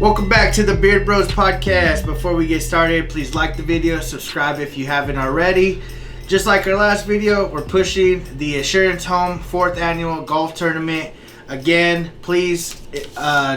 Welcome back to the Beard Bros podcast. Before we get started, please like the video, subscribe if you haven't already. Just like our last video, we're pushing the Assurance Home 4th Annual Golf Tournament. Again, please,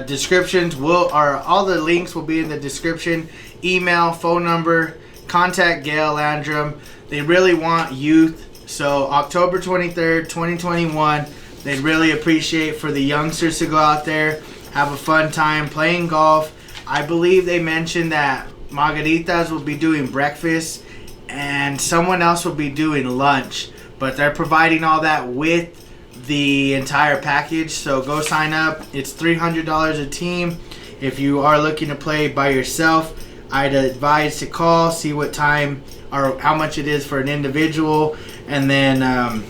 descriptions all the links will be in the description. Email, phone number, contact Gale Landrum. They really want youth. So October 23rd, 2021, they'd really appreciate for the youngsters to go out there, have a fun time playing golf. I believe they mentioned that Margaritas will be doing breakfast and someone else will be doing lunch. But they're providing all that with the entire package. So go sign up. It's $300 a team. If you are looking to play by yourself, I'd advise to call, see what time or how much it is for an individual, and then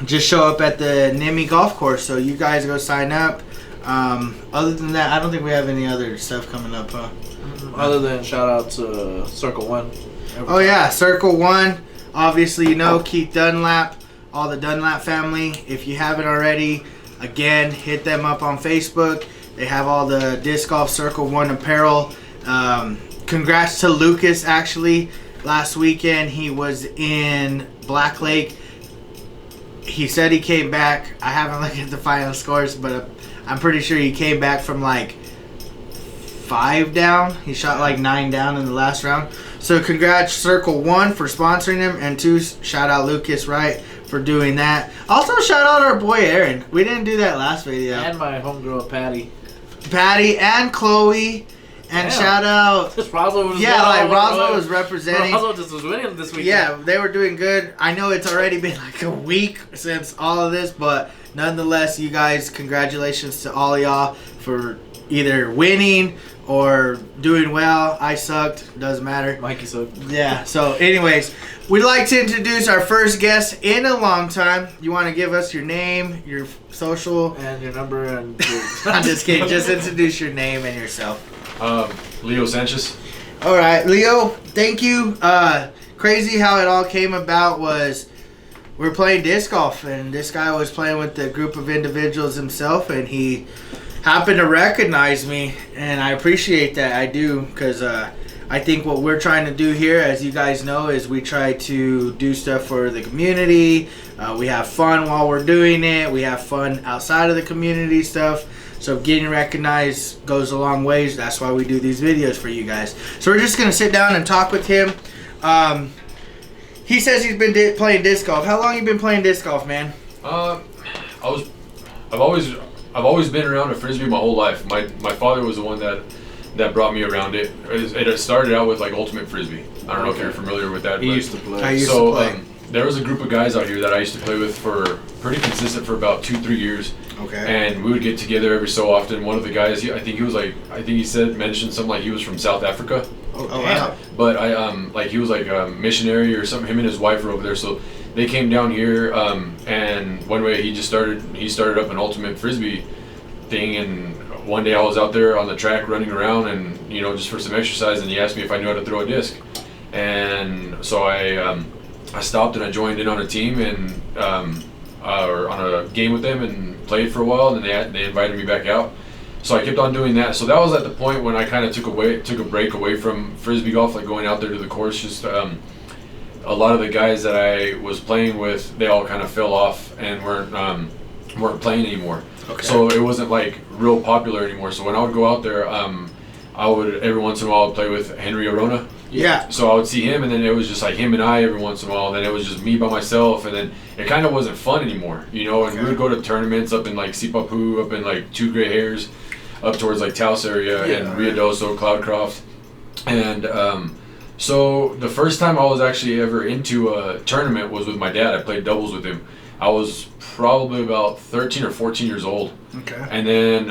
just show up at the NIMI golf course. So you guys go sign up. Other than that, I don't think we have any other stuff coming up, huh? Other than shout out to Circle One. Oh yeah, Circle One. Obviously, you know Keith Dunlap, all the Dunlap family. If you haven't already, again, hit them up on Facebook. They have all the disc golf Circle One apparel. Congrats to Lucas. Actually, last weekend he was in Black Lake. He said he came back. I haven't looked at the final scores, but I'm pretty sure he came back from like 5 down. He shot like 9 down in the last round. So congrats Circle One for sponsoring him, and 2, shout out Lucas Wright for doing that. Also shout out our boy Aaron. We didn't do that last video. And my homegirl Patty and Chloe. And damn. Shout out. Roswell was Roswell was representing. Roswell just was winning this weekend. Yeah, they were doing good. I know it's already been like a week since all of this, but nonetheless, you guys, congratulations to all of y'all for either winning or doing well. I sucked. Doesn't matter. Mikey sucked. Yeah, so anyways, we'd like to introduce our first guest in a long time. You want to give us your name, your social? And your number and your... I'm just kidding. Just introduce your name and yourself. Leo Sanchez. All right, Leo, thank you. Crazy how it all came about was we were playing disc golf, and this guy was playing with a group of individuals himself, and he happened to recognize me, and I appreciate that. I do, because I think what we're trying to do here, as you guys know, is we try to do stuff for the community. We have fun while we're doing it. We have fun outside of the community stuff. So getting recognized goes a long ways. That's why we do these videos for you guys. So we're just going to sit down and talk with him. He says he's been playing disc golf. How long you been playing disc golf, man? I've always been around a frisbee my whole life. My father was the one that brought me around it. It started out with like ultimate frisbee. I don't know if you're familiar with that. He used to play. I used to play. There was a group of guys out here that I used to play with for pretty consistent for about 2-3 years. Okay. And we would get together every so often. One of the guys, I think he mentioned something like he was from South Africa. Oh wow. But he was like a missionary or something. Him and his wife were over there, so they came down here. And one way he started up an ultimate frisbee thing. And one day I was out there on the track running around, and just for some exercise. And he asked me if I knew how to throw a disc. And so I stopped and I joined in on a team and or on a game with them and played for a while, and then they invited me back out. So I kept on doing that. So that was at the point when I kind of took a break away from frisbee golf, like going out there to the course. Just a lot of the guys that I was playing with, they all kind of fell off and weren't playing anymore. Okay. So it wasn't like real popular anymore. So when I would go out there, I would every once in a while play with Henry Arona. Yeah. So I would see him, and then it was just like him and I every once in a while. And then it was just me by myself, and then it kind of wasn't fun anymore, And Okay. we would go to tournaments up in like Sipapu, up in like Two Gray Hairs, up towards like Taos area, and Ruidoso, Cloudcroft. And so the first time I was actually ever into a tournament was with my dad. I played doubles with him. I was probably about 13 or 14 years old. Okay. And then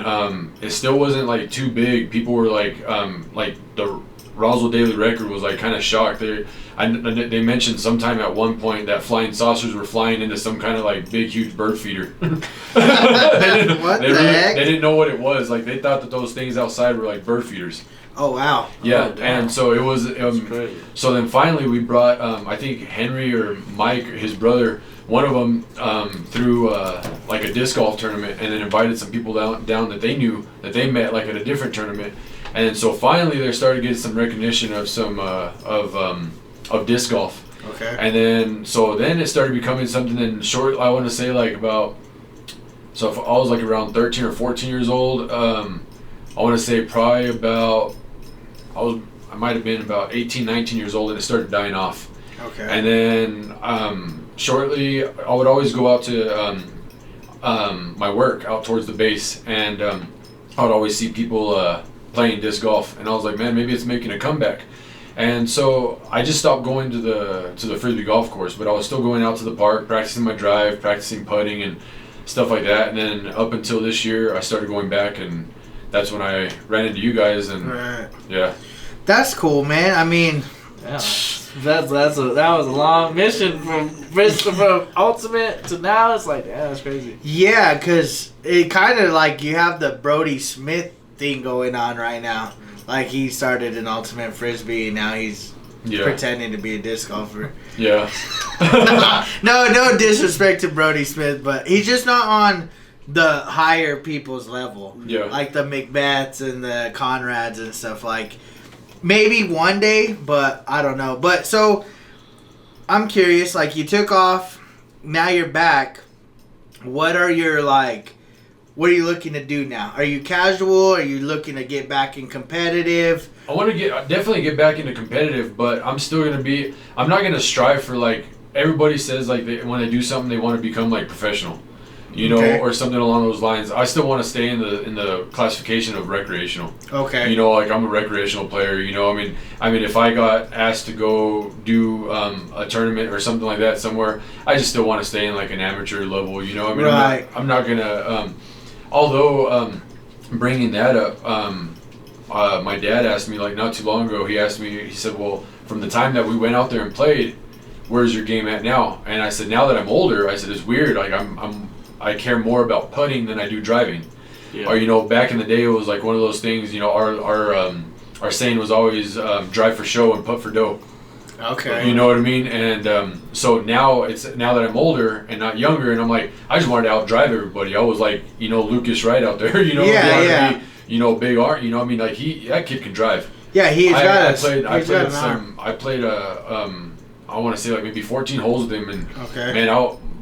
it still wasn't like too big. People were like the Roswell Daily Record was like kind of shocked. They mentioned sometime at one point that flying saucers were flying into some kind of like big huge bird feeder. What the heck? They didn't know what it was. Like they thought that those things outside were like bird feeders. Oh wow. Yeah, Oh, and so it was. Crazy. So then finally we brought I think Henry or Mike, his brother, one of them threw like a disc golf tournament, and then invited some people down that they knew that they met like at a different tournament. And then so finally they started getting some recognition of some of disc golf. Okay. And then it started becoming something. And short, I want to say like about. So if I was like around 13 or 14 years old, I want to say probably about I might have been about 18, 19 years old, and it started dying off. Okay. And then shortly, I would always go out to my work out towards the base, and I would always see people playing disc golf, and I was like, man, maybe it's making a comeback. And so I just stopped going to the Frisbee golf course, but I was still going out to the park, practicing my drive, practicing putting, and stuff like that. And then up until this year, I started going back, and that's when I ran into you guys, and Right. yeah. That's cool, man. I mean, Yeah. That was a long mission from Ultimate to now. It's like, yeah, that's crazy. yeah, because it kind of like you have the Brody Smith thing going on right now. Like he started an Ultimate Frisbee, and now he's pretending to be a disc golfer. Yeah. No disrespect to Brody Smith, but he's just not on the higher people's level. Yeah. Like the Macbeths and the Conrads and stuff. Like maybe one day, but I don't know. But so I'm curious. Like you took off, now you're back. What are your what are you looking to do now? Are you casual? Are you looking to get back in competitive? I want to definitely get back into competitive, but I'm still I'm not gonna strive for like everybody says like when they do something they want to become like professional, you know, Okay. or something along those lines. I still want to stay in the classification of recreational. Okay. You know, like I'm a recreational player. You know, I mean, if I got asked to go do a tournament or something like that somewhere, I just still want to stay in like an amateur level. You know, I mean, Right. I'm not gonna. Although bringing that up, my dad asked me like not too long ago. He asked me. He said, "Well, from the time that we went out there and played, where's your game at now?" And I said, "Now that I'm older, I said it's weird. Like I care more about putting than I do driving." Yeah. Or you know, back in the day, it was like one of those things. You know, our saying was always drive for show and putt for dough. Okay. You know what I mean? And so now that I'm older and not younger, and I'm like, I just wanted to outdrive everybody. I was like, you know, Lucas Wright out there. You know, Yeah, wanted yeah. to be, you know, big art. You know, what I mean, like that kid can drive. Yeah, he's got I played I want to say like maybe 14 holes with him, and Okay. man,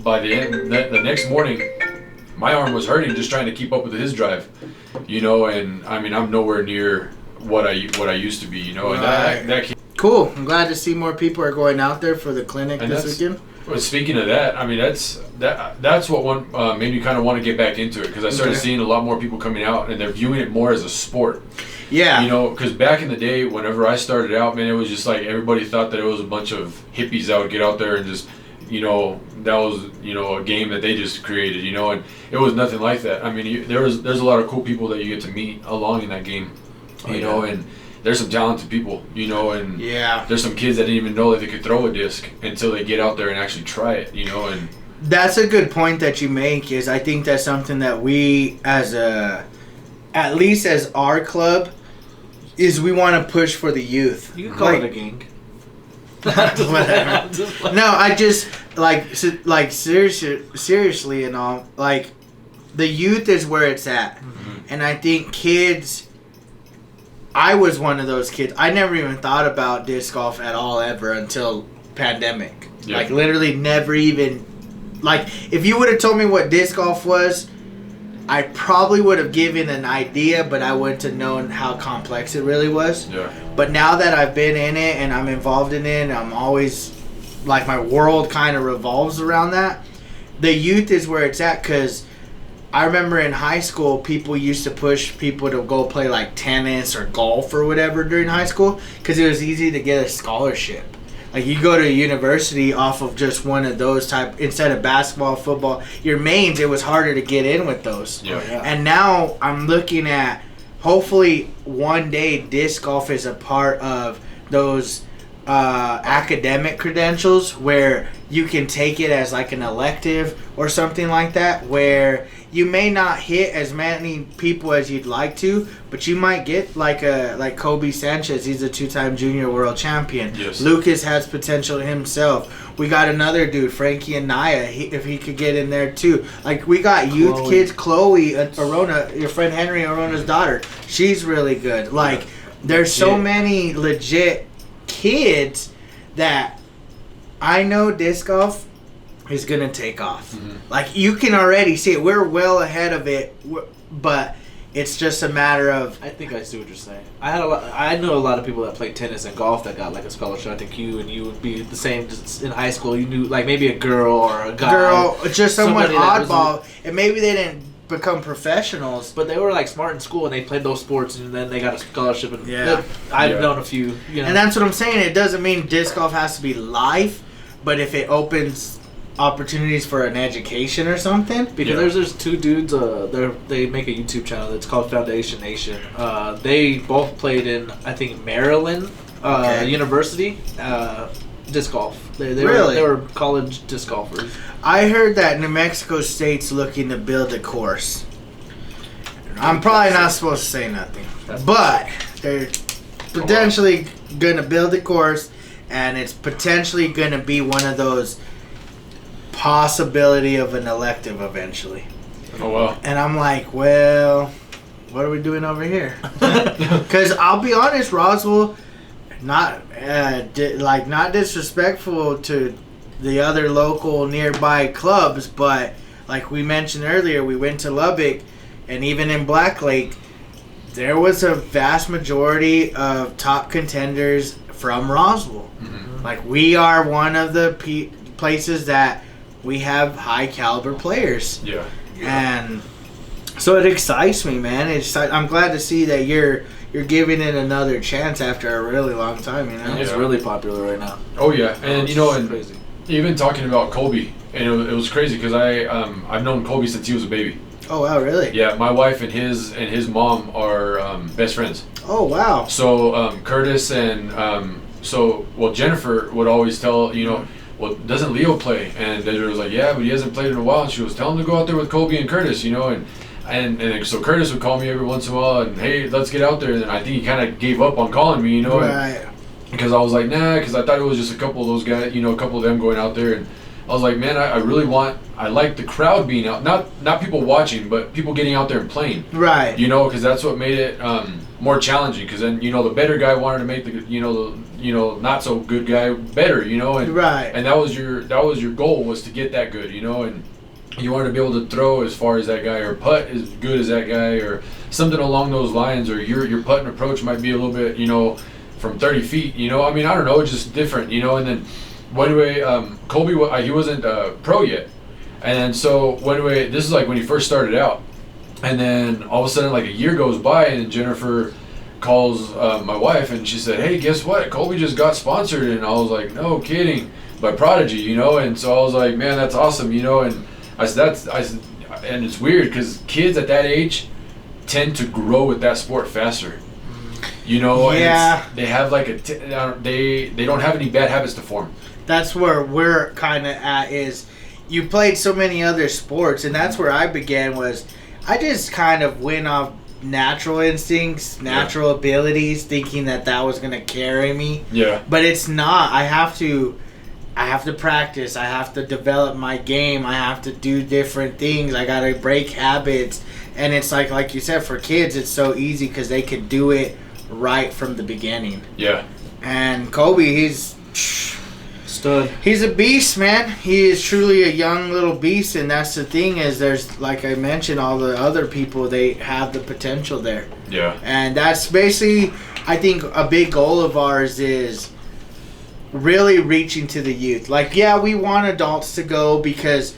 by the end, the next morning, my arm was hurting just trying to keep up with his drive, you know. And I mean, I'm nowhere near what I used to be, you know. Right. And that kid, Cool. I'm glad to see more people are going out there for the clinic And this that's- weekend. well, speaking of that, I mean that's what made me kind of want to get back into it, because I started Okay. seeing a lot more people coming out and they're viewing it more as a sport. Yeah. You know, because back in the day, whenever I started out, man, it was just like everybody thought that it was a bunch of hippies that would get out there and just, you know, that was, you know, a game that they just created, you know, and it was nothing like that. I mean, there's a lot of cool people that you get to meet along in that game, you know, and there's some talented people, you know, and Yeah. there's some kids that didn't even know that they could throw a disc until they get out there and actually try it, you know, and That's a good point that you make. Is I think that's something that we at least as our club, is we want to push for the youth. You can call Like- it a gang. Whatever. No, I just seriously and all, like the youth is where it's at. And I think kids, I was one of those kids. I never even thought about disc golf at all ever until pandemic. Yeah. Like literally never even, like if you would have told me what disc golf was, I probably would have given an idea, but I wouldn't have known how complex it really was. yeah. But now that I've been in it and I'm involved in it, and I'm always, like, my world kind of revolves around that. The youth is where it's at, because I remember in high school, people used to push people to go play, like, tennis or golf or whatever during high school, because it was easy to get a scholarship. Like, you go to a university off of just one of those type, instead of basketball, football, your mains, it was harder to get in with those. Yeah. And now I'm looking at, hopefully one day disc golf is a part of those academic credentials where you can take it as like an elective or something like that, where you may not hit as many people as you'd like to, but you might get like Kobe Sanchez. He's a 2-time junior world champion. Yes. Lucas has potential himself. We got another dude, Frankie Anaya, if he could get in there too. Like, we got youth kids, Chloe Arona, your friend Henry Arona's daughter. She's really good. Like, there's so many legit kids that I know disc golf is going to take off. Mm-hmm. Like, you can already see it. We're well ahead of it, but it's just a matter of... I think I see what you're saying. I know a lot of people that play tennis and golf that got, like, a scholarship. I think you would be the same just in high school. You knew, like, maybe a girl or a guy. Just someone oddball. And maybe they didn't become professionals. But they were, like, smart in school, and they played those sports, and then they got a scholarship. And I've known a few, you know. And that's what I'm saying. It doesn't mean disc golf has to be life, but if it opens opportunities for an education or something. Because there's two dudes, they make a YouTube channel that's called Foundation Nation. They both played in, I think, Maryland University disc golf. They were college disc golfers. I heard that New Mexico State's looking to build a course. I'm probably not supposed to say nothing, but they're potentially going to build a course, and it's potentially going to be one of those possibility of an elective eventually. Oh, wow. And I'm like, well, what are we doing over here? Because I'll be honest, Roswell, not disrespectful to the other local nearby clubs, but like we mentioned earlier, we went to Lubbock, and even in Black Lake, there was a vast majority of top contenders from Roswell. Mm-hmm. Like, we are one of the places that we have high caliber players. Yeah. And so it excites me, man. I'm glad to see that you're giving it another chance after a really long time, you know. And it's really popular right now. Oh yeah, and you know, and crazy. Even talking about Kobe, and it was crazy because I've known Kobe since he was a baby. Oh wow, really? Yeah, my wife and his mom are best friends. Oh wow. So Curtis and Jennifer would always tell, you know, well, doesn't Leo play? And Desiree was like, yeah, but he hasn't played in a while. And she was telling him to go out there with Kobe and Curtis, you know, and so Curtis would call me every once in a while and, hey, let's get out there. And I think he kind of gave up on calling me, you know, right? Because I was like, nah, because I thought it was just a couple of those guys, you know, a couple of them going out there. And I was like, man, I like the crowd being out, not people watching, but people getting out there and playing, right? You know, because that's what made it more challenging. Because then, you know, the better guy wanted to make the not so good guy better, you know, and right. And that was your goal, was to get that good, you know, and you wanted to be able to throw as far as that guy or putt as good as that guy or something along those lines, or your putting approach might be a little bit, you know, from 30 feet, you know. I mean, I don't know, it's just different, you know. And then anyway, Kobe, he wasn't pro yet, and then so anyway, this is like when he first started out, and then all of a sudden, like, a year goes by, and Jennifer calls my wife, and she said, hey, guess what, Kobe just got sponsored. And I was like, no kidding, by Prodigy, you know. And so I was like, man, that's awesome, you know. And I said, and it's weird because kids at that age tend to grow with that sport faster, you know. Yeah. And they have like they don't have any bad habits to form. That's where we're kind of at, is you played so many other sports, and that's where I began. Was I just kind of went off natural instincts, natural abilities, thinking that was going to carry me. Yeah. But it's not. I have to practice. I have to develop my game. I have to do different things. I got to break habits. And it's like you said, for kids, it's so easy because they could do it right from the beginning. Yeah. And Kobe, he's stud. He's a beast, man. He is truly a young little beast, and that's the thing, is there's, like I mentioned, all the other people, they have the potential there. Yeah. And that's basically, I think, a big goal of ours is really reaching to the youth. Like, yeah, we want adults to go because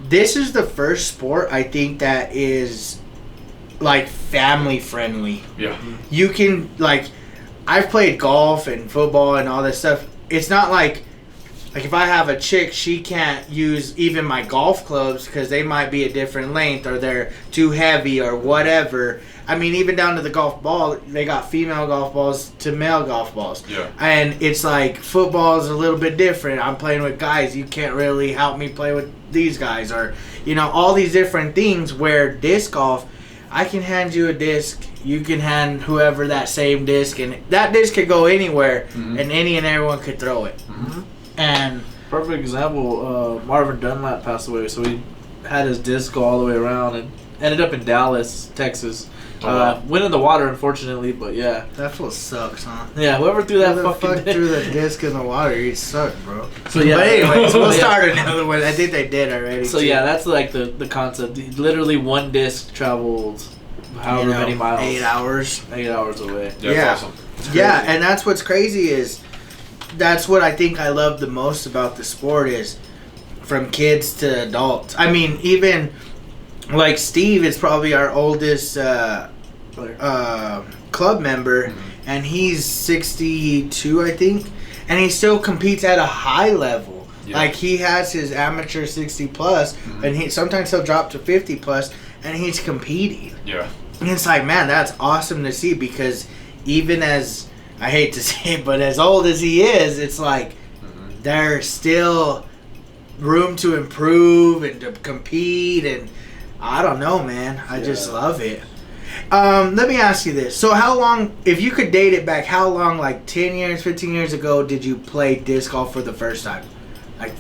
this is the first sport, I think, that is, like, family friendly. Yeah. You can, like, I've played golf and football and all this stuff. It's not like if I have a chick, she can't use even my golf clubs because they might be a different length or they're too heavy or whatever. I mean, even down to the golf ball, they got female golf balls to male golf balls. Yeah. And it's like football is a little bit different. I'm playing with guys. You can't really help me play with these guys, or all these different things. Where disc golf, I can hand you a disc. You can hand whoever that same disc, and that disc could go anywhere, and any and everyone could throw it. And perfect example. Marvin Dunlap passed away, so he had his disc go all the way around and ended up in Dallas, Texas. Went in the water, unfortunately, but yeah. That fool sucks, huh? Yeah, whoever threw that Whoever fucking threw the disc in the water, he sucked, bro. So yeah. But anyways, we'll start another one. I think they did already. So too. yeah, that's like the concept. Literally one disc traveled however many miles. 8 hours. 8 hours away. Yeah, that's awesome. Yeah, and that's what's crazy is that's what I think I love the most about the sport is from kids to adults. I mean, even like Steve is probably our oldest club member, and he's 62, I think, and he still competes at a high level. Yeah. Like he has his amateur 60 plus, and sometimes he'll drop to 50 plus, and he's competing. Yeah. And it's like, man, that's awesome to see, because even as, I hate to say it, but as old as he is, it's like there's still room to improve and to compete, and I don't know, man. I just love it. Let me ask you this. So how long, if you could date it back, how long, like 10 years, 15 years ago, did you play disc golf for the first time? Like,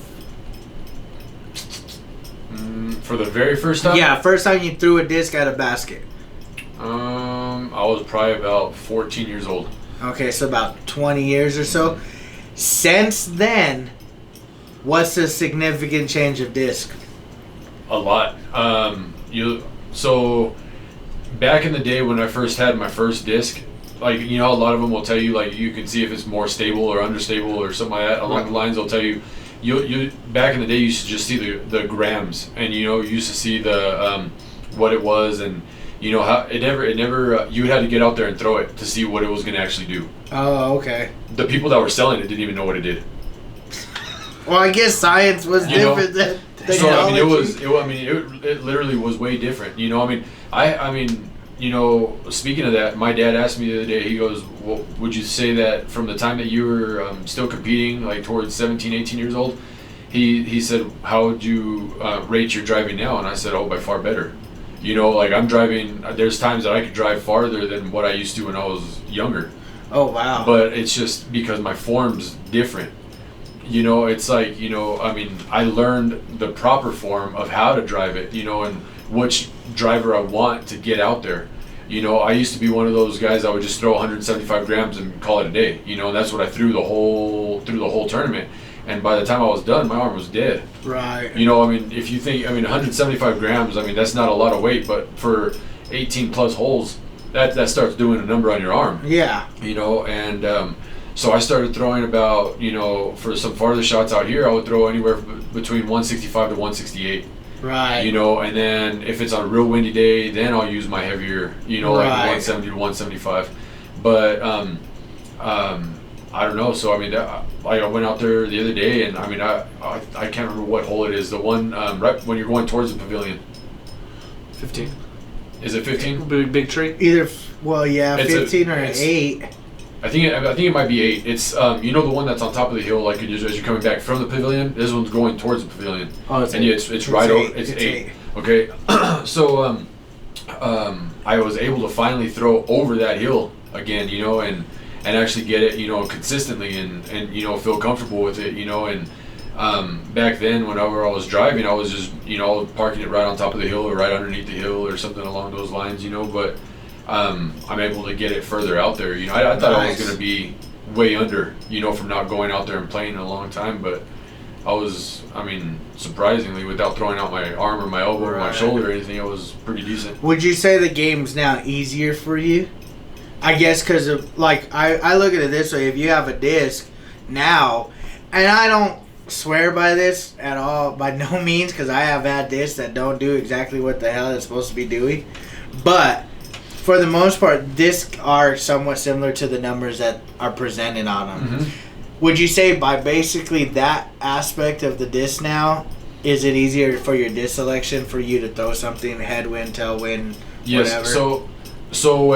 for the very first time? Yeah, first time you threw a disc at a basket. I was probably about 14 years old. Okay, so about 20 years or so. Since then, what's the significant change of disc? A lot. So back in the day when I first had my first disc, like, a lot of them will tell you, like, you can see if it's more stable or understable or something like that. Along the lines, they'll tell you, you back in the day, you used to just see the grams, and you used to see the what it was, and how it never you had to get out there and throw it to see what it was going to actually do. Oh, okay. The people that were selling it didn't even know what it did. Well, I guess science was different than technology. So it literally was way different. I mean, speaking of that, my dad asked me the other day, he goes, well, would you say that from the time that you were still competing, like towards 17, 18 years old, he said, how would you rate your driving now? And I said, oh, by far better. Like I'm driving, there's times that I could drive farther than what I used to when I was younger. Oh, wow. But it's just because my form's different. It's like, I learned the proper form of how to drive it, and which driver I want to get out there. I used to be one of those guys that would just throw 175 grams and call it a day, and that's what I threw the whole tournament. And by the time I was done, my arm was dead. Right. If you think, 175 grams, that's not a lot of weight, but for 18 plus holes, that starts doing a number on your arm. Yeah. So I started throwing about, for some farther shots out here, I would throw anywhere between 165 to 168. Right. And then if it's on a real windy day, then I'll use my heavier, like 170 to 175. But I don't know. So I went out there the other day, and I can't remember what hole it is. The one right when you're going towards the pavilion. 15. Is it 15? Big tree. Either 15 or 8. I think it might be 8. It's the one that's on top of the hill, like as you're coming back from the pavilion. This one's going towards the pavilion. Oh, it's 8. It's right over. It's 8. Okay. So I was able to finally throw over that hill again, and actually get it, consistently and feel comfortable with it, and back then whenever I was driving, I was just parking it right on top of the hill or right underneath the hill or something along those lines, but I'm able to get it further out there. I thought I was going to be way under, from not going out there and playing in a long time, but I was, surprisingly, without throwing out my arm or my elbow or my shoulder or anything, it was pretty decent. Would you say the game's now easier for you? I guess because of, like, I look at it this way. If you have a disc now, and I don't swear by this at all, by no means, because I have had discs that don't do exactly what the hell it's supposed to be doing. But for the most part, discs are somewhat similar to the numbers that are presented on them. Mm-hmm. Would you say by basically that aspect of the disc now, is it easier for your disc selection for you to throw something headwind, tailwind, yes, whatever? So So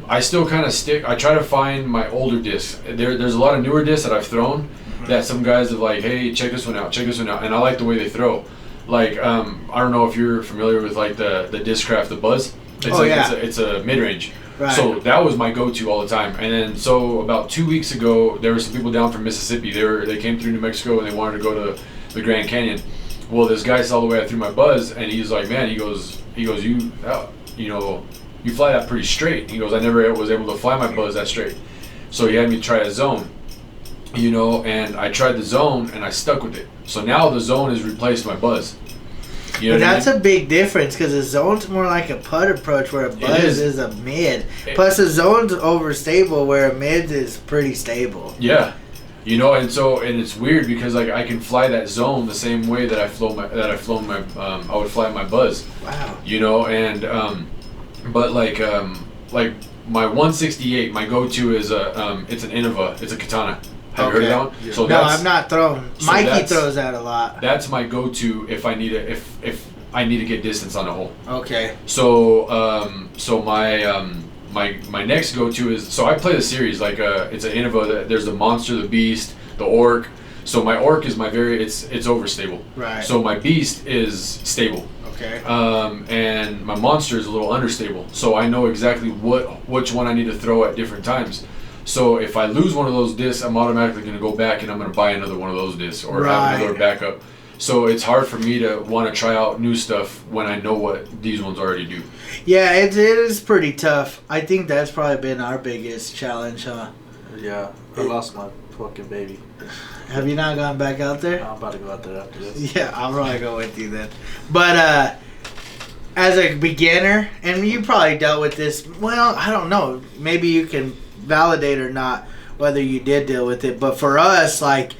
I still kind of stick. I try to find my older discs. There's a lot of newer discs that I've thrown that some guys have like, hey, check this one out, and I like the way they throw. Like I don't know if you're familiar with like the Discraft, the Buzz. It's a mid range. Right. So that was my go-to all the time. And then so about 2 weeks ago, there were some people down from Mississippi. They came through New Mexico and they wanted to go to the Grand Canyon. Well, this guy saw the way I threw my Buzz, and he's like, man, he goes, you fly that pretty straight. He goes, I never was able to fly my Buzz that straight. So he had me try a zone, and I tried the zone and I stuck with it. So now the zone has replaced my Buzz. But that's a big difference because a zone's more like a putt approach where a Buzz is a mid. Plus a zone's overstable where a mid is pretty stable. Yeah. And it's weird because like I can fly that zone the same way that I would fly my Buzz. Wow. But like my 168, my go-to is it's an Innova, it's a Katana. Have you heard of that one? Yeah. No, I've not thrown. So Mikey throws that a lot. That's my go-to if I need to get distance on a hole. Okay. So my next go-to is, so I play the series like it's an Innova. There's the Monster, the Beast, the Orc. So my Orc is it's overstable. Right. So my Beast is stable. Okay. And my Monster is a little understable. So I know exactly which one I need to throw at different times. So if I lose one of those discs, I'm automatically going to go back and I'm going to buy another one of those discs or have another backup. So it's hard for me to want to try out new stuff when I know what these ones already do. Yeah, it is pretty tough. I think that's probably been our biggest challenge, huh? Yeah, I lost my fucking baby. Have you not gone back out there? I'm about to go out there after this. Yeah, I'll probably go with you then. But as a beginner, and you probably dealt with this, well, I don't know. Maybe you can validate or not whether you did deal with it. But for us, like,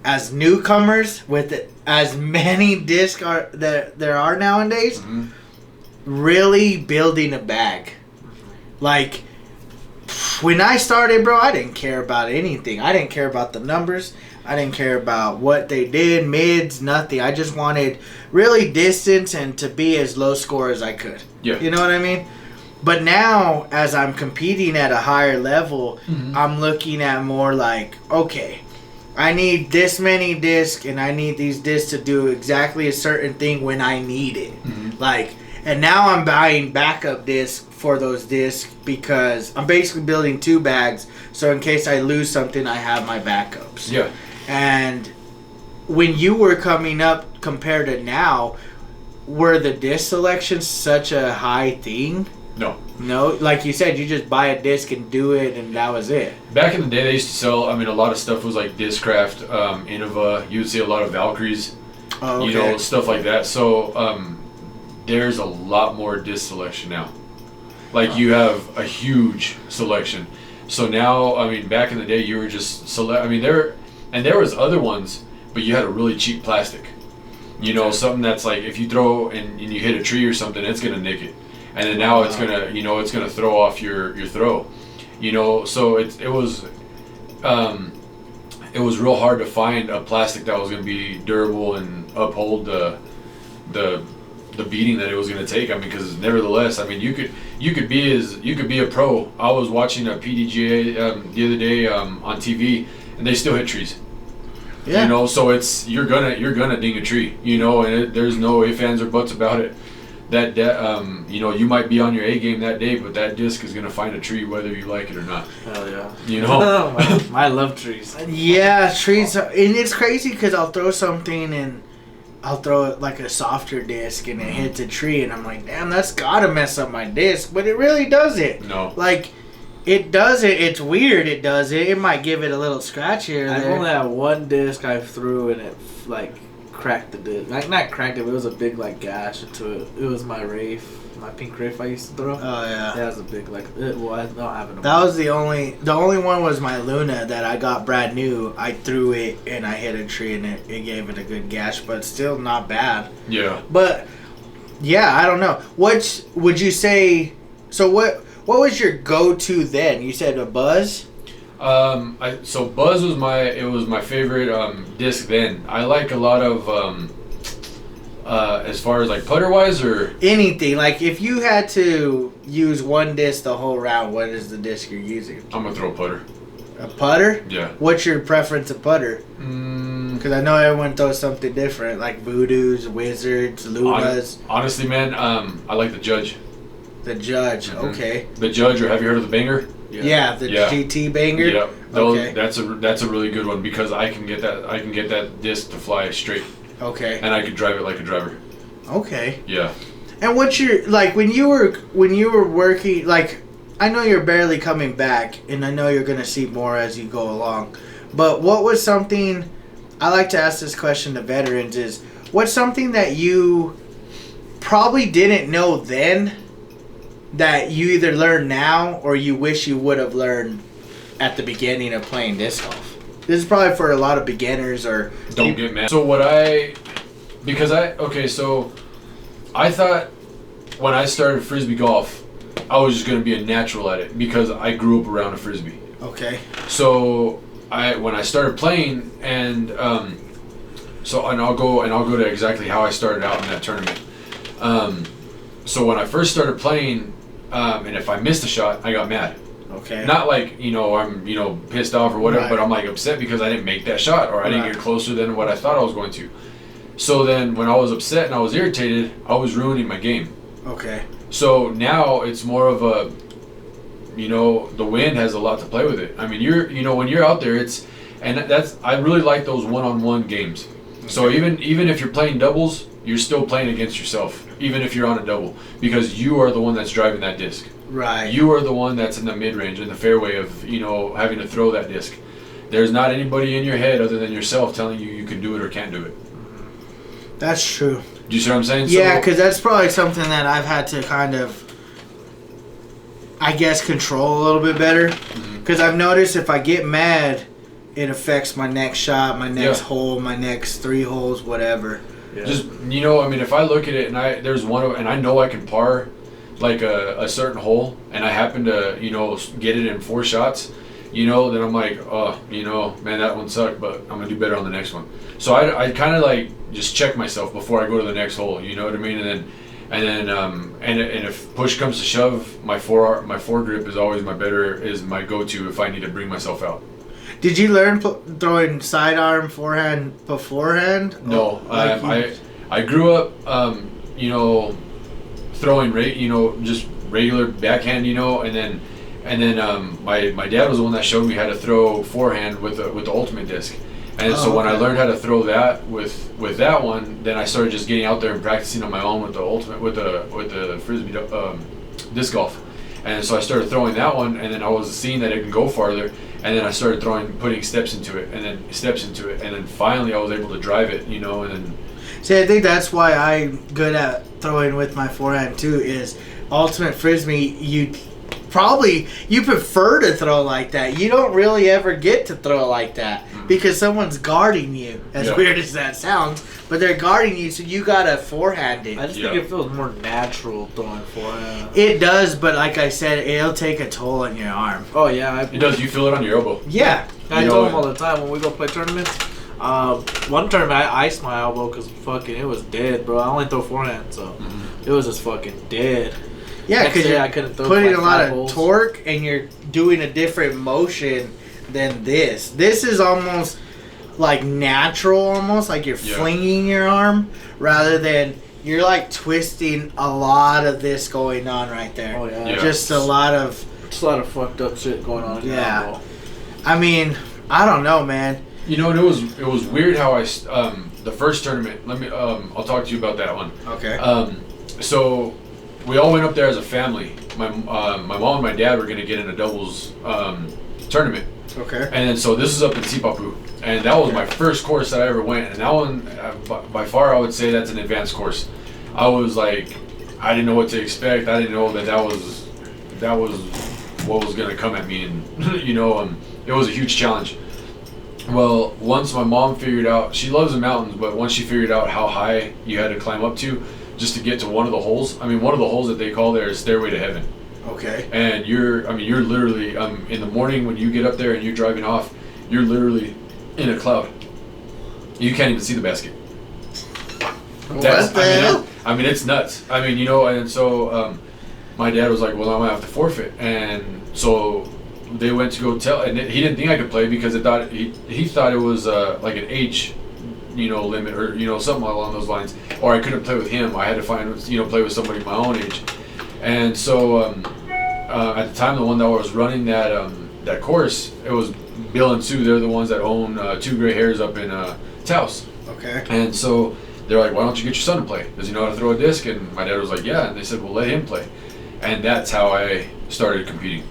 as newcomers, with as many discs that there are nowadays, really building a bag. Like, when I started, bro, I didn't care about anything. I didn't care about the numbers. I didn't care about what they did, mids, nothing. I just wanted really distance and to be as low score as I could. Yeah. You know what I mean? But now, as I'm competing at a higher level, I'm looking at more like, okay, I need this many discs, and I need these discs to do exactly a certain thing when I need it. Like, and now I'm buying backup discs for those discs because I'm basically building two bags, so in case I lose something, I have my backups. Yeah. And when you were coming up compared to now, were the disc selections such a high thing? No, like you said, you just buy a disc and do it, and that was it. Back in the day, they used to sell. I mean, a lot of stuff was like Discraft, Innova. You would see a lot of Valkyries, stuff like that. So there's a lot more disc selection now. Like you have a huge selection. So now, I mean, back in the day, you were just select. I mean, there was other ones, but you had a really cheap plastic. Something that's like if you throw and you hit a tree or something, it's gonna nick it. And then now it's gonna throw off your throw, So it was real hard to find a plastic that was gonna be durable and uphold the beating that it was gonna take. I mean, because nevertheless, I mean, you could be a pro. I was watching a PDGA the other day on TV, and they still hit trees. Yeah. So you're gonna ding a tree. And there's no ifs, ands, or buts about it. That you might be on your A game that day, but that disc is gonna find a tree whether you like it or not. Hell yeah. I love trees. Yeah, trees, and it's crazy because I'll throw something and I'll throw it like a softer disc and it hits a tree, and I'm like, damn, that's gotta mess up my disc, but it really doesn't. No. Like, it doesn't. It's weird. It does it. It might give it a little scratch here. I've only had one disc I threw and it cracked the disc. Like, not cracked it, but it was a big gash into it. It was my Wraith, my pink Wraith I used to throw. Oh yeah. That was a big I don't have it. That was the only one was my Luna that I got brand new. I threw it and I hit a tree and it gave it a good gash, but still not bad. Yeah. But yeah, I don't know. What would you say? So what was your go-to then? You said a Buzz. So Buzz was my favorite disc then. I like a lot of As far as like putter wise or anything, like if you had to use one disc the whole round, what is the disc you're using? I'm gonna throw a putter. A putter? Yeah. What's your preference of putter? Because I know everyone throws something different, like Voodoos, Wizards, Lunas. Honestly, man, I like the Judge. The Judge, okay. The Judge, or have you heard of the Banger? Yeah, the GT Banger. Yeah, okay. That's a really good one because I can get that disc to fly straight. Okay. And I could drive it like a driver. Okay. Yeah. And what's your like when you were working, like I know you're barely coming back, and I know you're gonna see more as you go along. But what was something I like to ask this question to veterans is what's something that you probably didn't know then that you either learn now or you wish you would have learned at the beginning of playing disc golf? This is probably for a lot of beginners or... Don't get mad. So so I thought when I started Frisbee golf, I was just going to be a natural at it because I grew up around a Frisbee. Okay. So when I started playing and I'll go to exactly how I started out in that tournament. So when I first started playing, and if I missed a shot, I got mad. Okay. Not like, I'm, pissed off or whatever, right. But I'm like upset because I didn't make that shot or I didn't get closer than what I thought I was going to. So then when I was upset and I was irritated, I was ruining my game. Okay. So now it's more of a, the wind has a lot to play with it. I mean, when you're out there, I really like those one-on-one games. Okay. So even if you're playing doubles, you're still playing against yourself, even if you're on a double, because you are the one that's driving that disc. Right. You are the one that's in the mid-range, in the fairway of, having to throw that disc. There's not anybody in your head other than yourself telling you can do it or can't do it. That's true. Do you see what I'm saying? Yeah, because that's probably something that I've had to kind of, I guess, control a little bit better. Because I've noticed if I get mad, it affects my next shot, my next hole, my next 3 holes, whatever. Yeah. Just, if I look at it and there's one, and I know I can par like a certain hole, and I happen to, get it in 4 shots, then I'm like, oh, man, that one sucked, but I'm going to do better on the next one. So I kind of like just check myself before I go to the next hole, you know what I mean? And if push comes to shove, my foregrip is always my go-to if I need to bring myself out. Did you learn throwing sidearm forehand beforehand? No, I grew up, throwing just regular backhand, and then my dad was the one that showed me how to throw forehand with the ultimate disc. And so when I learned how to throw that with that one, then I started just getting out there and practicing on my own with the ultimate with the Frisbee disc golf. And so I started throwing that one, and then I was seeing that it can go farther, and then I started putting steps into it, and then finally I was able to drive it, and then. See, I think that's why I'm good at throwing with my forehand too. Is ultimate Frisbee, you prefer to throw like that. You don't really ever get to throw like that because someone's guarding you. As weird as that sounds, but they're guarding you, so you gotta forehand it. I just think it feels more natural throwing forehand. It does, but like I said, it'll take a toll on your arm. Oh yeah, it does. You feel it on your elbow. Yeah, I tell them all the time when we go play tournaments. One tournament I iced my elbow because fucking it was dead, bro. I only throw forehand, so it was just fucking dead. Yeah, because you're I couldn't throw putting like a lot of holes. torque and you're doing a different motion than this. This is almost like natural, almost like you're flinging your arm rather than you're like twisting a lot of this going on right there. Oh yeah, just a lot of fucked up shit going on. Yeah, I mean, I don't know, man. It was weird how the first tournament. Let me I'll talk to you about that one. Okay. So we all went up there as a family. My mom and my dad were gonna get in a doubles tournament. Okay. And then so this is up in Sipapu, and that was my first course that I ever went. And that one, by far, I would say that's an advanced course. I was like, I didn't know what to expect. I didn't know that was what was gonna come at me, and it was a huge challenge. Well, once my mom figured out, she loves the mountains, but once she figured out how high you had to climb up to just to get to one of the holes. I mean, one of the holes that they call there is Stairway to Heaven. Okay. And you're literally, in the morning when you get up there and you're driving off, you're literally in a cloud. You can't even see the basket. What the hell? I mean, it's nuts. I mean, you know, and so my dad was like, well, I'm going to have to forfeit. And so they went to go tell, and he didn't think I could play because he thought it was like an age, you know, limit or, you know, something along those lines. Or I couldn't play with him. I had to play with somebody my own age. And so at the time, the one that was running that course, it was Bill and Sue. They're the ones that own Two Gray Hairs up in Taos. Okay. And so they're like, why don't you get your son to play? Does he know how to throw a disc? And my dad was like, yeah. And they said, well, let him play. And that's how I started competing.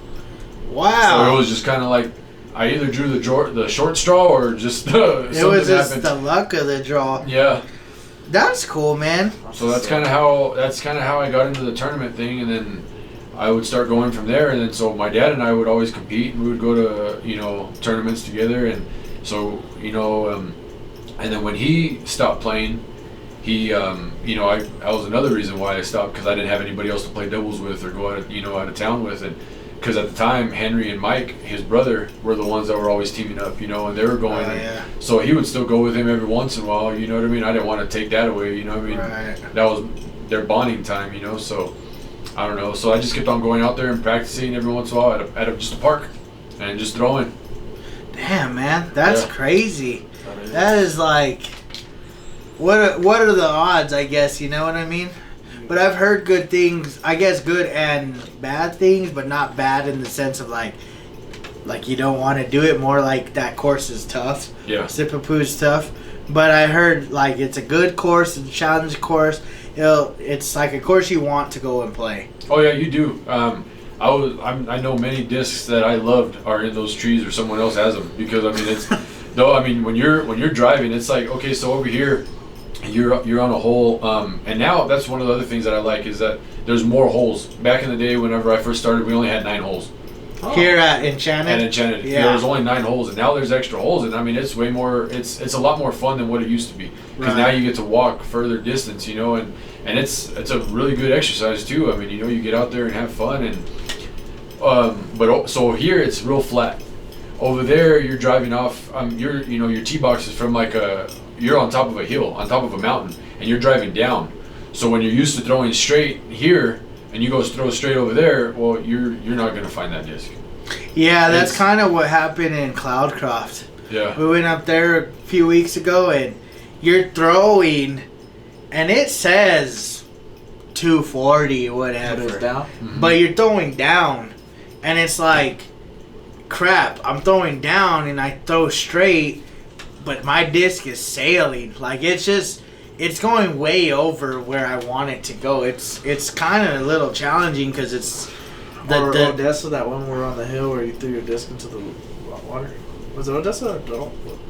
Wow. So it was just kind of like I either drew the short straw or just something it was just happened. The luck of the draw. Yeah. That's cool, man. So that's kind of how I got into the tournament thing, and then I would start going from there. And then so my dad and I would always compete, and we would go to, you know, tournaments together. And so, you know, and then when he stopped playing, he you know, that was another reason why I stopped, because I didn't have anybody else to play doubles with or go out of town with. And because at the time Henry and Mike, his brother, were the ones that were always teaming up, you know, and they were going. Yeah. So he would still go with him every once in a while, you know what I mean? I didn't want to take that away, you know what I mean? Right. That was their bonding time, you know. So I don't know. So I just kept on going out there and practicing every once in a while at just a park and just throwing. Damn, man, that's crazy. That is like, what are the odds? I guess, you know what I mean. But I've heard good things. I guess good and bad things, but not bad in the sense of like you don't want to do it. More like that course is tough. Yeah. Sipapoo's tough. But I heard like it's a good course, it's a challenge course. It's like a course you want to go and play. Oh yeah, you do. I know many discs that I loved are in those trees or someone else has them, because I mean it's no, I mean when you're driving, it's like, okay, so over here you're on a hole, and now that's one of the other things that I like is that there's more holes. Back in the day, whenever I first started, we only had 9 holes. Oh. Here at Enchanted? At Enchanted. Yeah. There was only 9 holes, and now there's extra holes, and I mean it's way more, it's a lot more fun than what it used to be, because now you get to walk further distance, you know, and it's a really good exercise too. I mean, you know, you get out there and have fun, and but so here it's real flat. Over there, you're driving off, your tee box is from like you're on top of a hill, on top of a mountain, and you're driving down. So when you're used to throwing straight here, and you go throw straight over there, well, you're not going to find that disc. Yeah, that's kind of what happened in Cloudcroft. Yeah. We went up there a few weeks ago, and you're throwing, and it says 240 or whatever. But it's down? Mm-hmm. But you're throwing down, and it's like, crap, I'm throwing down, and I throw straight, but my disc is sailing. Like, it's going way over where I want it to go. It's kind of a little challenging because it's the Odessa, that one where on the hill where you threw your disc into the water. Was it Odessa?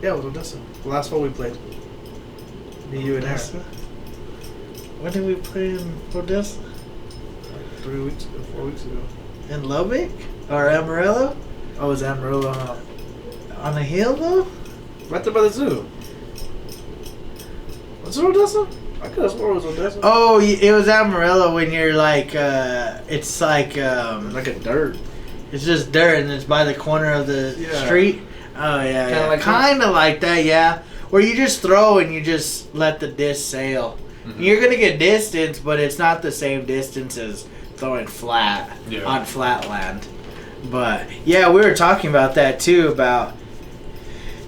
Yeah, it was Odessa. The last one we played. Me, you, and Odessa? Aaron. When did we play in Odessa? Like 4 weeks ago. In Lubbock or Amarillo? Oh, it was Amarillo, huh? On the hill though? Right there by the zoo. Was it Odessa? I could have sworn it was Odessa. Oh, it was Amarillo when you're like, it's like a dirt. It's just dirt and it's by the corner of the street. Oh yeah, kind of like that, yeah. Where you just throw and you just let the disc sail. Mm-hmm. You're gonna get distance, but it's not the same distance as throwing flat on flat land. But yeah, we were talking about that too, about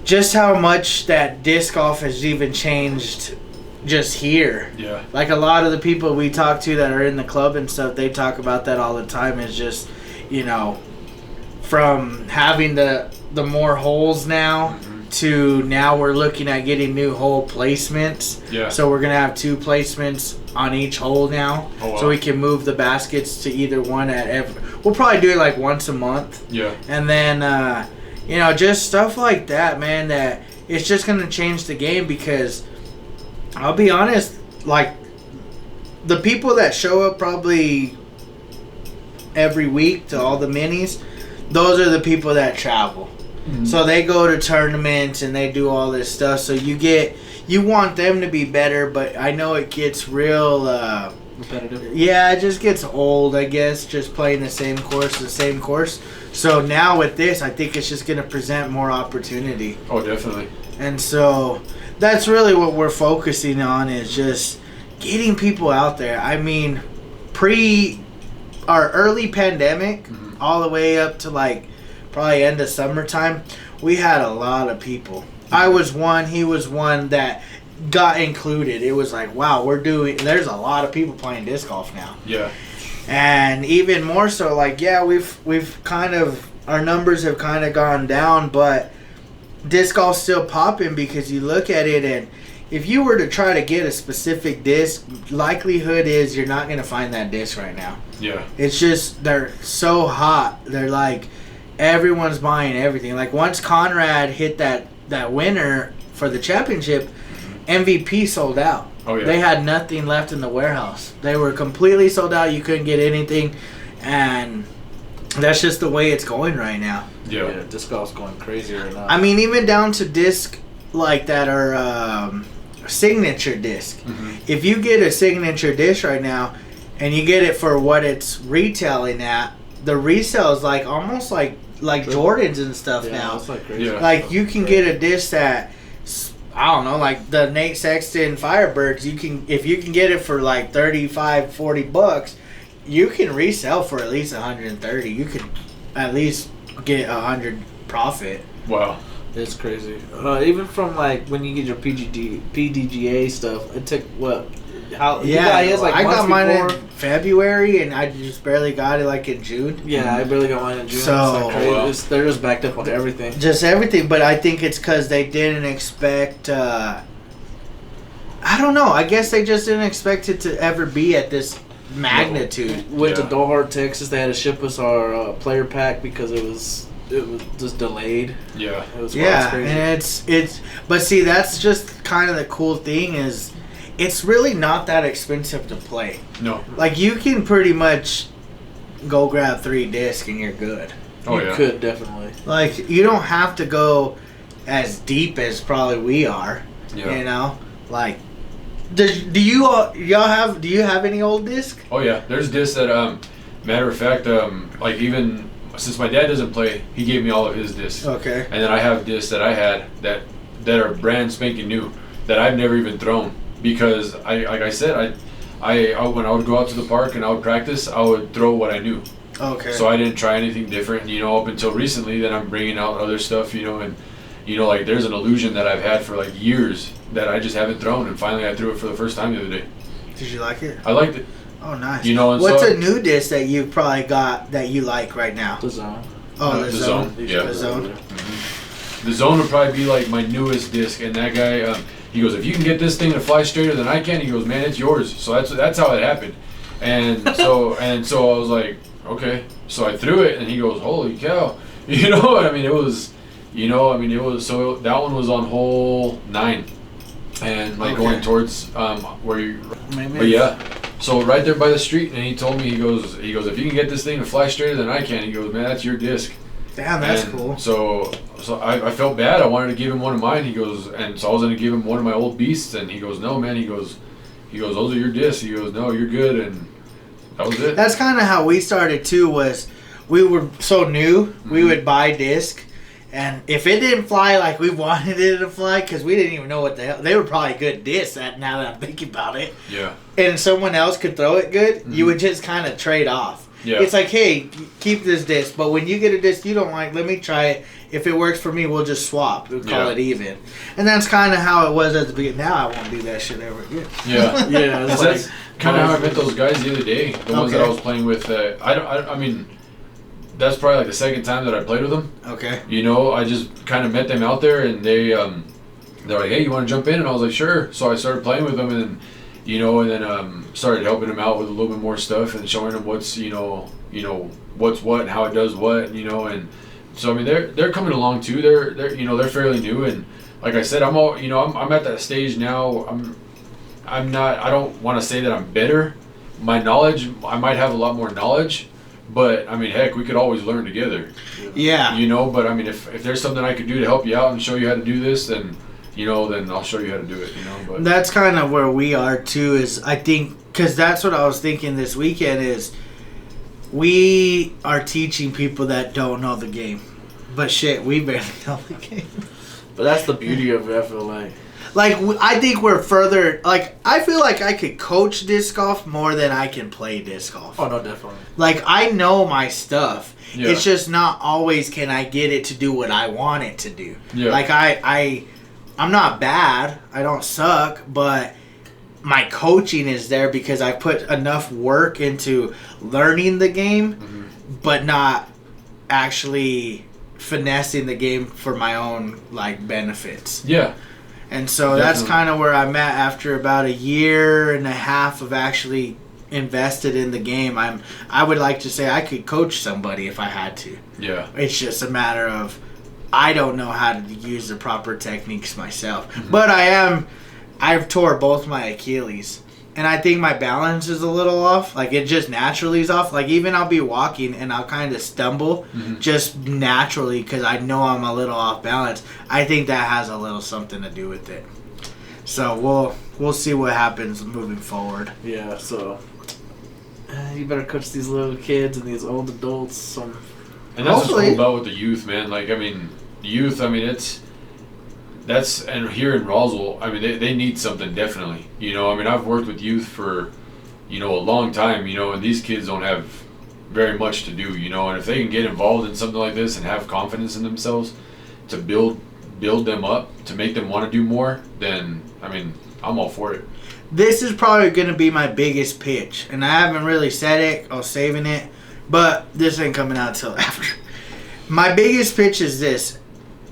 just how much that disc golf has even changed just here. Yeah. Like a lot of the people we talk to that are in the club and stuff, they talk about that all the time. Is just, you know, from having the more holes now to now we're looking at getting new hole placements. Yeah. So we're gonna have 2 placements on each hole now. Oh, wow. So we can move the baskets to either one at every. We'll probably do it like once a month. Yeah. And then you know, just stuff like that, man, that it's just gonna change the game, because I'll be honest, like the people that show up probably every week to all the minis, those are the people that travel. Mm-hmm. So they go to tournaments and they do all this stuff. So you want them to be better, but I know it gets real repetitive. Yeah, it just gets old, I guess, just playing the same course. So now with this, I think it's just going to present more opportunity. Oh, definitely. And so that's really what we're focusing on, is just getting people out there. I mean, our early pandemic, all the way up to like probably end of summertime, we had a lot of people. I was one, he was one that got included. It was like, wow, there's a lot of people playing disc golf now. Yeah. And even more so, like, yeah, we've kind of, our numbers have kind of gone down, but disc golf's still popping because you look at it, and if you were to try to get a specific disc, likelihood is you're not going to find that disc right now. Yeah. It's just, they're so hot. They're like, everyone's buying everything. Like, once Conrad hit that winner for the championship, MVP sold out. Oh, yeah. They had nothing left in the warehouse. They were completely sold out. You couldn't get anything. And that's just the way it's going right now. Yeah. Disc golf's going crazy right now. I mean, even down to disc like that are signature disc. If you get a signature disc right now and you get it for what it's retailing at, the resale is like almost like Jordans and stuff now. It's like crazy. Yeah. Like, you can get a disc that, I don't know, like the Nate Sexton Firebirds, if you can get it for like $35-$40, you can resell for at least $130. You can at least get $100 profit. Wow. It's crazy. Even from like when you get your PDGA stuff, it took what? How? Yeah, I got mine before. in February, and I just barely got it like in June. Yeah, I barely got mine in June. So, they're just backed up on everything. Just everything, but I think it's because they didn't expect. I don't know. I guess they just didn't expect it to ever be at this magnitude. Went to Dohart, Texas. They had to ship us our player pack because it was just delayed. Yeah. It was Yeah, crazy. and but see, that's just kind of the cool thing is, it's really not that expensive to play. No. Like, you can pretty much go grab 3 discs and you're good. Oh, you yeah. could definitely. Like, you don't have to go as deep as probably we are. Yeah. You know, like, do you have any old disc? Oh yeah, there's discs that matter of fact, like even since my dad doesn't play, he gave me all of his discs. Okay. And then I have discs that I had that are brand spanking new that I've never even thrown because like I said, I when I would go out to the park and I would practice, I would throw what I knew. Okay. So I didn't try anything different, up until recently. Then I'm bringing out other stuff, and like there's an illusion that I've had for like years that I just haven't thrown, and finally I threw it for the first time the other day. Did you like it? I liked it. Oh, nice. And what's so, a new disc that you've probably got that you like right now? The Zone. Oh, the Zone. Yeah. The Zone. The Zone would probably be like my newest disc, and that guy, he goes, if you can get this thing to fly straighter than I can, he goes, man, it's yours. So that's how it happened, and so I was like, okay. So I threw it, and he goes, holy cow, I mean, it was, so that one was on hole 9, and like going towards where you, Maybe. but yeah. So right there by the street, and he told me, he goes, if you can get this thing to fly straighter than I can, he goes, man, that's your disc. Damn, that's And cool. So I felt bad. I wanted to give him one of mine. He goes, and so I was going to give him one of my old beasts, and he goes, no, man. He goes, those are your discs. He goes, no, you're good, and that was it. That's kind of how we started too. Was we were so new, we would buy disc, and if it didn't fly like we wanted it to fly, because we didn't even know what the hell, they were probably good discs. Now that I'm thinking about it, Yeah. and someone else could throw it good, you would just kind of trade off. Yeah. It's like, hey, keep this disc, but when you get a disc you don't like, let me try it. If it works for me, we'll just swap. We'll call it even. And that's kind of how it was at the beginning. Now I won't do that shit ever again. Yeah. Yeah, it's like That's kind of how I met those guys the other day. The ones that I was playing with. I mean, that's probably like the second time that I played with them. Okay. I just kind of met them out there, and they're like, hey, you want to jump in? And I was like, sure. So I started playing with them, and then started helping them out with a little bit more stuff and showing them what's what's what and how it does what, and so I mean they're coming along too. They're fairly new, and like I said, I'm at that stage now. I'm not. I don't want to say that I'm better. My knowledge, I might have a lot more knowledge, but I mean, heck, we could always learn together. Yeah. But I mean, if there's something I could do to help you out and show you how to do this, then then I'll show you how to do it. But that's kind of where we are too. Is I think because that's what I was thinking this weekend is. We are teaching people that don't know the game. But shit, we barely know the game. But that's the beauty of it, I feel like. Like, I think we're further... Like, I feel like I could coach disc golf more than I can play disc golf. Oh, no, definitely. Like, I know my stuff. Yeah. It's just not always can I get it to do what I want it to do. Yeah. Like, I'm not bad. I don't suck, but my coaching is there because I put enough work into learning the game, but not actually finessing the game for my own, like, benefits. Yeah. And so that's kind of where I'm at after about a year and a half of actually invested in the game. I would like to say I could coach somebody if I had to. Yeah. It's just a matter of I don't know how to use the proper techniques myself. But I've tore both my Achilles. And I think my balance is a little off. Like, it just naturally is off. Like, even I'll be walking and I'll kind of stumble just naturally because I know I'm a little off balance. I think that has a little something to do with it. So we'll see what happens moving forward. Yeah, so you better coach these little kids and these old adults. And that's what's cool about with the youth, man. Like, I mean, the youth, I mean, and here in Roswell, I mean, they need something, definitely. You know, I mean, I've worked with youth for, you know, a long time, you know, and these kids don't have very much to do, you know, and if they can get involved in something like this and have confidence in themselves to build them up, to make them want to do more, then, I mean, I'm all for it. This is probably going to be my biggest pitch, and I haven't really said it. I was saving it, but this ain't coming out till after. My biggest pitch is this.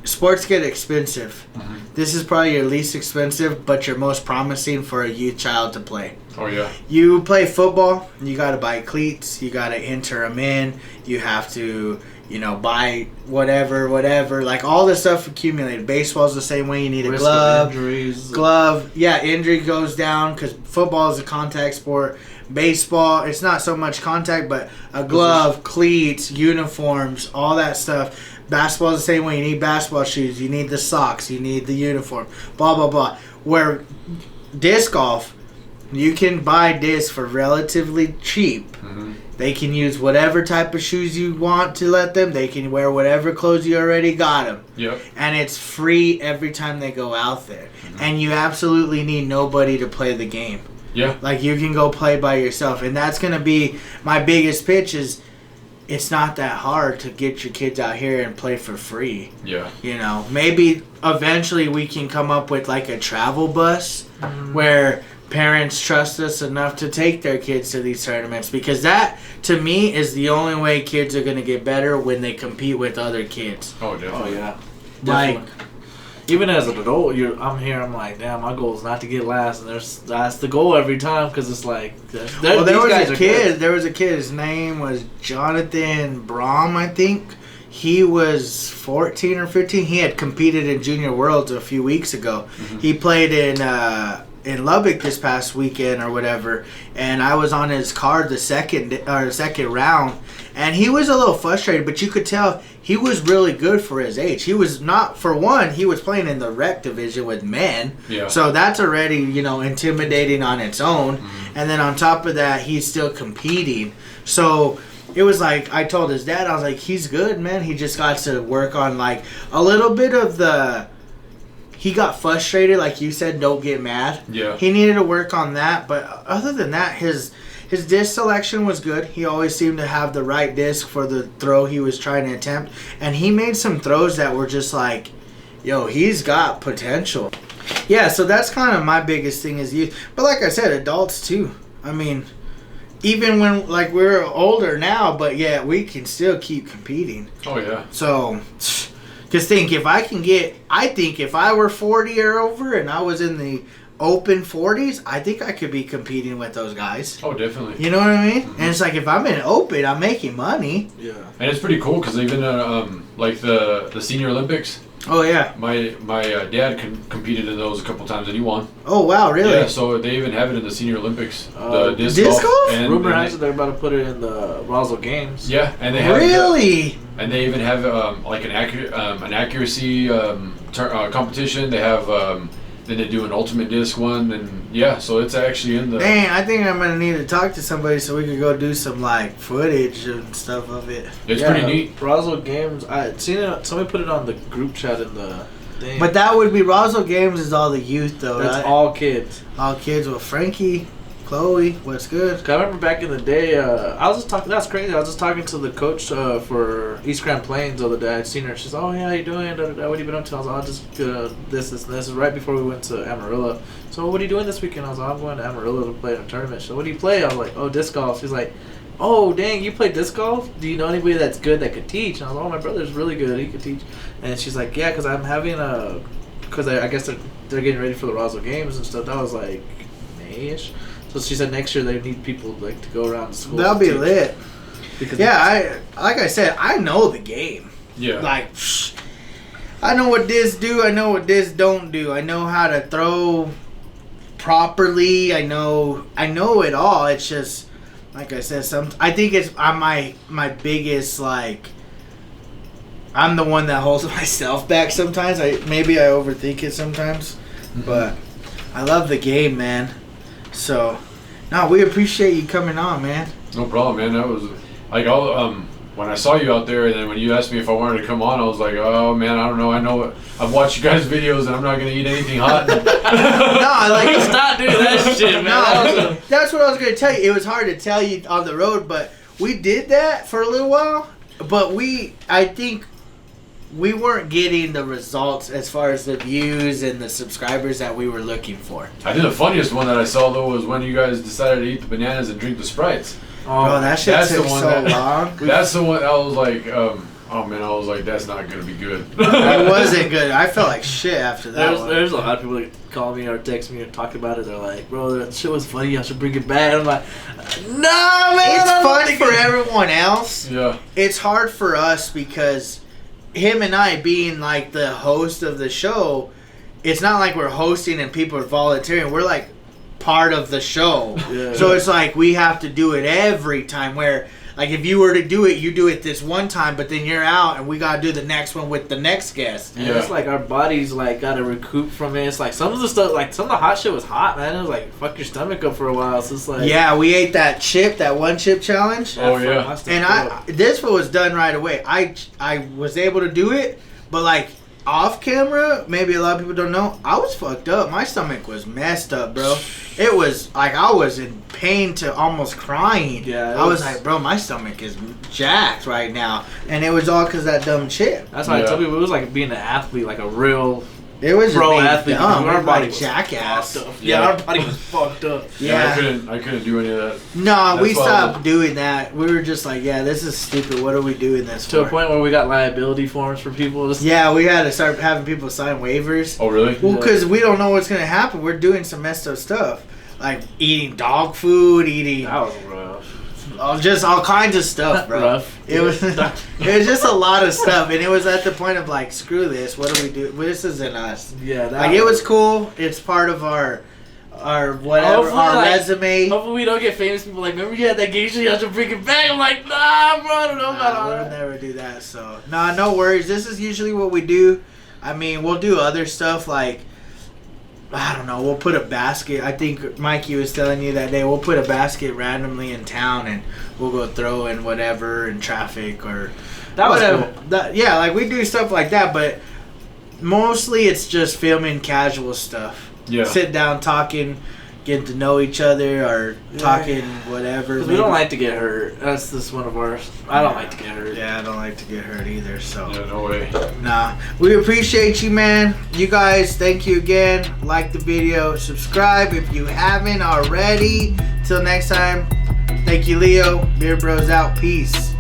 Sports get expensive. This is probably your least expensive, but your most promising for a youth child to play. Oh, yeah. You play football, you got to buy cleats, you got to enter them in, you have to, you know, buy whatever, like all this stuff accumulated. Baseball's the same way, you need a glove. Yeah, injury goes down because football is a contact sport. Baseball, it's not so much contact, but a glove, cleats, uniforms, all that stuff. Basketball is the same way. You need basketball shoes. You need the socks. You need the uniform. Blah, blah, blah. Where disc golf, you can buy discs for relatively cheap. They can use whatever type of shoes you want to let them. They can wear whatever clothes you already got them. Yep. And it's free every time they go out there. And you absolutely need nobody to play the game. Yeah. Like, you can go play by yourself. And that's going to be my biggest pitch is it's not that hard to get your kids out here and play for free. Yeah. You know, maybe eventually we can come up with like a travel bus where parents trust us enough to take their kids to these tournaments, because that, to me, is the only way kids are going to get better when they compete with other kids. Oh, definitely. Oh, yeah. Like, even as an adult, I'm like, damn, my goal is not to get last, and that's the goal every time, because it's like, there was a kid, his name was Jonathan Brom, I think. He was 14 or 15. He had competed in Junior Worlds a few weeks ago. He played in Lubbock this past weekend or whatever, and I was on his card the second round, and he was a little frustrated, but you could tell he was really good for his age. He was not, for one, he was playing in the rec division with men, so that's already, you know, intimidating on its own, and then on top of that, he's still competing, so it was like, I told his dad, I was like, he's good, man, he just got to work on like a little bit of the, he got frustrated, like you said, don't get mad. Yeah. He needed to work on that, but other than that, his disc selection was good. He always seemed to have the right disc for the throw he was trying to attempt, and he made some throws that were just like, yo, he's got potential. Yeah, so that's kind of my biggest thing is youth. But like I said, adults too. I mean, even when, like, we're older now, but yeah, we can still keep competing. Oh, yeah. So, because I think if I were 40 or over and I was in the open 40s, I think I could be competing with those guys. Oh, definitely. You know what I mean? And it's like, if I'm in open, I'm making money. Yeah. And it's pretty cool because even like the Senior Olympics. Oh, yeah. My dad competed in those a couple times and he won. Oh, wow, really? Yeah, so they even have it in the Senior Olympics. The disc golf? And rumor has it they're about to put it in the Roswell Games. Yeah, and they have really. And they even have like an accuracy competition. They have then they do an ultimate disc one, and yeah, so it's actually in the. Dang, I think I'm gonna need to talk to somebody so we could go do some like footage and stuff of it. It's pretty neat. Roswell Games. I seen it. Somebody put it on the group chat in the Damn. But that would be Roswell Games is all the youth though. That's right? all kids. All kids with Frankie, Chloe. What's good? I remember back in the day, I was just talking. That's crazy. I was just talking to the coach for East Grand Plains the other day. I'd seen her. She's, "Oh, yeah, how you doing? What have you been up to?" I was like, "I'll just this. This is right before we went to Amarillo." So, "What are you doing this weekend?" I was like, "I'm going to Amarillo to play in a tournament." So, "What do you play?" I was like, "Oh, disc golf." She's like, "Oh, dang, you play disc golf? Do you know anybody that's good that could teach?" And I was like, "Oh, my brother's really good. He could teach." And she's like, "Yeah, because I'm having because I guess they're getting ready for the Roswell Games and stuff." That was like May-ish. So she said next year they need people like to go around the school. That'll be lit. Because like I said, I know the game. Yeah. Like, I know what this do. I know what this don't do. I know how to throw properly. I know it all. It's just like I said. I think I'm my biggest like. I'm the one that holds myself back sometimes. Maybe I overthink it sometimes, but I love the game, man. So, no, we appreciate you coming on, man. No problem, man. That was like when I saw you out there, and then when you asked me if I wanted to come on, I was like, oh man, I don't know. I know I've watched you guys' videos, and I'm not gonna eat anything hot. No, like stop doing that shit, man. No, that's what I was gonna tell you. It was hard to tell you on the road, but we did that for a little while. But I think we weren't getting the results as far as the views and the subscribers that we were looking for. I think the funniest one that I saw though was when you guys decided to eat the bananas and drink the Sprites. Oh, that shit took so long. That's the one I was like, oh man, I was like, that's not gonna be good. It wasn't good. I felt like shit after that. There's a lot of people that call me or text me or talk about it. They're like, "Bro, that shit was funny. I should bring it back." I'm like, "No, man, it's fun for everyone else. Yeah, it's hard for us because him and I being like the host of the show, it's not like we're hosting and people are volunteering. We're like part of the show. Yeah. So it's like we have to do it every time where like if you were to do it, you do it this one time, but then you're out and we got to do the next one with the next guest. And it's like our bodies like got to recoup from it. It's like some of the stuff, like some of the hot shit was hot, man. It was like fuck your stomach up for a while. So it's like we ate that one chip challenge. Oh yeah. And this one was done right away. I was able to do it, but like off camera, maybe a lot of people don't know, I was fucked up. My stomach was messed up, bro. It was like I was in pain to almost crying. Yeah, I was like, bro, my stomach is jacked right now, and it was all because that dumb chip. That's why I told people it was like being an athlete, like a real It was pro just athlete. dumb. Our body like was jackass. fucked up. Yeah, our body was fucked up. Yeah, I couldn't do any of that. No, we That's why stopped doing that. We were just like, yeah, this is stupid. What are we doing this To for? a point where we got liability forms for people. Yeah, we had to start having people sign waivers. Oh really? Well, because we don't know what's going to happen. We're doing some messed up stuff. Like eating dog food, eating That was rough. just all kinds of stuff, bro. Rough. It was just a lot of stuff, and it was at the point of like, screw this. What do we do? This isn't us. Yeah, Like it was cool. It's part of our whatever Hopefully, our like, resume. Hopefully we don't get famous people like, remember you had that game show, you have to bring it back. I'm like, nah, bro, I don't know about all We'll that. never do that. So no worries. This is usually what we do. I mean, we'll do other stuff like, I don't know, we'll put a basket. I think Mikey was telling you that day, we'll put a basket randomly in town and we'll go throw in whatever in traffic or That was whatever. cool. Yeah, like we do stuff like that, but mostly it's just filming casual stuff. Yeah. Sit down talking, getting to know each other or talking whatever. Because we don't like to get hurt. That's just one of ours. I don't like to get hurt. Yeah, I don't like to get hurt either, so. Yeah, no way. Nah, we appreciate you, man. You guys, thank you again. Like the video, subscribe if you haven't already. Till next time, thank you, Leo. Beer Bros out. Peace.